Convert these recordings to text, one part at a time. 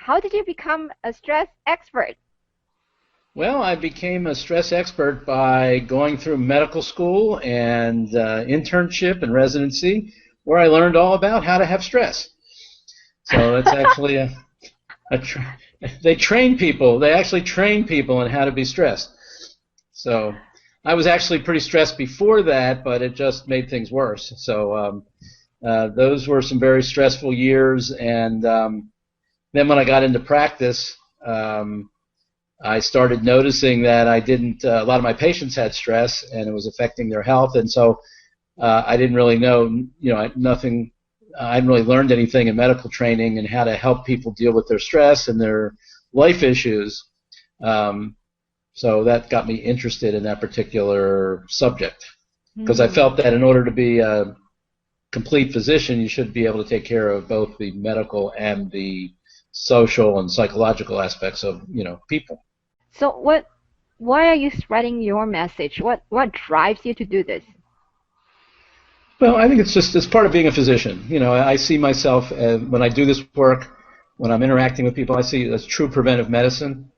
how did you become a stress expert? Well, I became a stress expert by going through medical school and internship and residency, where I learned all about how to have stress. So it's actually they train people. They actually train people on how to be stressed. So I was actually pretty stressed before that, but it just made things worse. So those were some very stressful years, and then when I got into practice, I started noticing that I didn't. A lot of my patients had stress, and it was affecting their health, and so I didn't really know, nothing. I hadn't really learned anything in medical training and how to help people deal with their stress and their life issues. So that got me interested in that particular subject, because I felt that in order to be a complete physician, you should be able to take care of both the medical and the social and psychological aspects of people. So why are you spreading your message? What drives you to do this? Well, I think it's part of being a physician. I see myself when I do this work, when I'm interacting with people, I see it as true preventive medicine.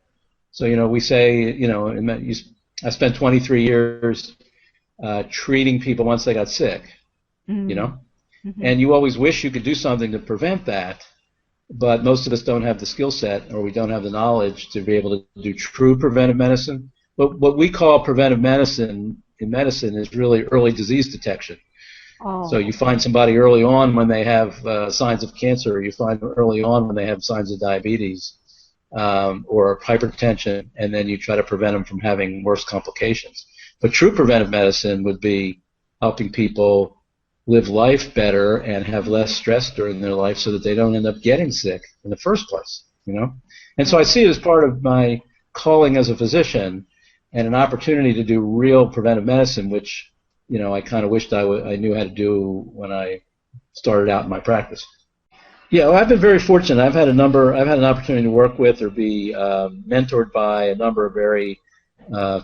So we say I spent 23 years treating people once they got sick. And you always wish you could do something to prevent that, but most of us don't have the skill set, or we don't have the knowledge to be able to do true preventive medicine. But what we call preventive medicine in medicine is really early disease detection. Oh. So you find somebody early on when they have signs of cancer, or you find them early on when they have signs of diabetes or hypertension, and then you try to prevent them from having worse complications. But true preventive medicine would be helping people live life better and have less stress during their life so that they don't end up getting sick in the first place, And so I see it as part of my calling as a physician and an opportunity to do real preventive medicine, which, I kind of wished I knew how to do when I started out in my practice. Yeah, well, I've been very fortunate. I've had an opportunity to work with or be mentored by a number of very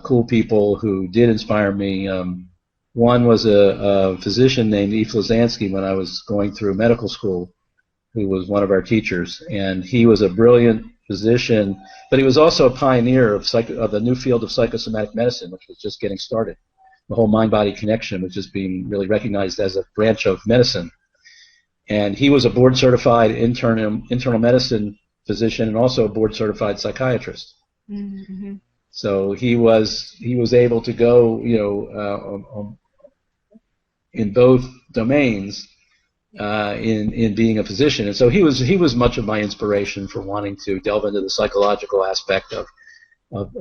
cool people who did inspire me. One was a physician named E. Flazansky when I was going through medical school, who was one of our teachers, and he was a brilliant physician, but he was also a pioneer of the new field of psychosomatic medicine, which was just getting started. The whole mind-body connection was just being really recognized as a branch of medicine. And he was a board-certified internal medicine physician and also a board-certified psychiatrist. Mm-hmm. So he was able to go, in both domains in being a physician, and so he was much of my inspiration for wanting to delve into the psychological aspect of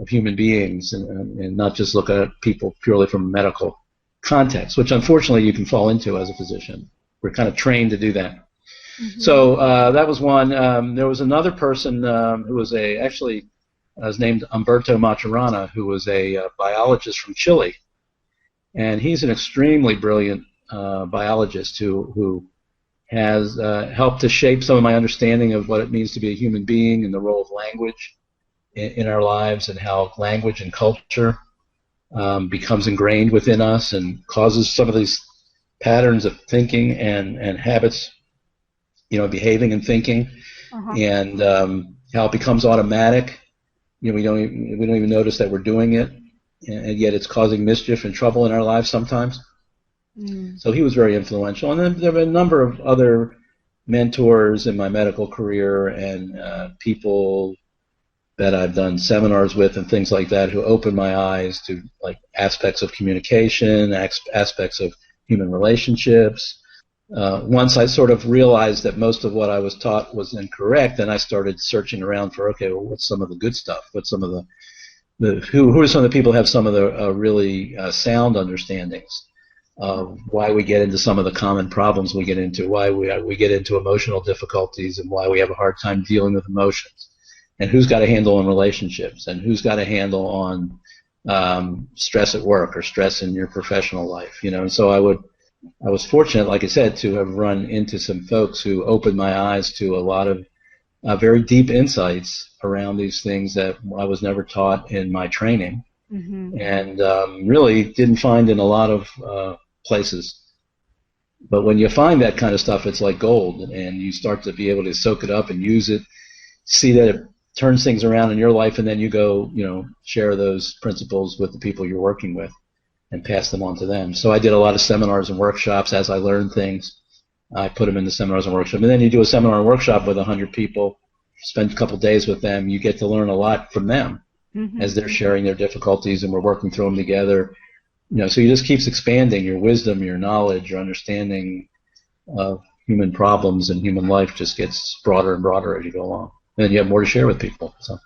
human beings and not just look at people purely from a medical context, which unfortunately you can fall into as a physician. We're kind of trained to do that. Mm-hmm. So that was one. There was another person who was was named Umberto Maturana, who was a biologist from Chile. And he's an extremely brilliant biologist who has helped to shape some of my understanding of what it means to be a human being and the role of language in our lives, and how language and culture becomes ingrained within us and causes some of these patterns of thinking and habits, behaving and thinking, and how it becomes automatic. We don't even notice that we're doing it, and yet it's causing mischief and trouble in our lives sometimes. So he was very influential. And then there have been a number of other mentors in my medical career and people that I've done seminars with and things like that who opened my eyes to aspects of communication, aspects of human relationships. Once I sort of realized that most of what I was taught was incorrect, then I started searching around for, what's some of the good stuff? What's some of who are some of the people who have some of the really sound understandings of why we get into some of the common problems we get into, why we get into emotional difficulties, and why we have a hard time dealing with emotions, and who's got a handle on relationships, and who's got a handle on stress at work or stress in your professional life, And so I was fortunate, like I said, to have run into some folks who opened my eyes to a lot of very deep insights around these things that I was never taught in my training, and really didn't find in a lot of places. But when you find that kind of stuff, it's like gold, and you start to be able to soak it up and use it see that it turns things around in your life, and then you go, share those principles with the people you're working with and pass them on to them. So I did a lot of seminars and workshops as I learned things. I put them in the seminars and workshops. And then you do a seminar and workshop with 100 people, spend a couple days with them. You get to learn a lot from them as they're sharing their difficulties, and we're working through them together. So you just keeps expanding your wisdom, your knowledge, your understanding of human problems and human life just gets broader and broader as you go along. And then you have more to share with people. So.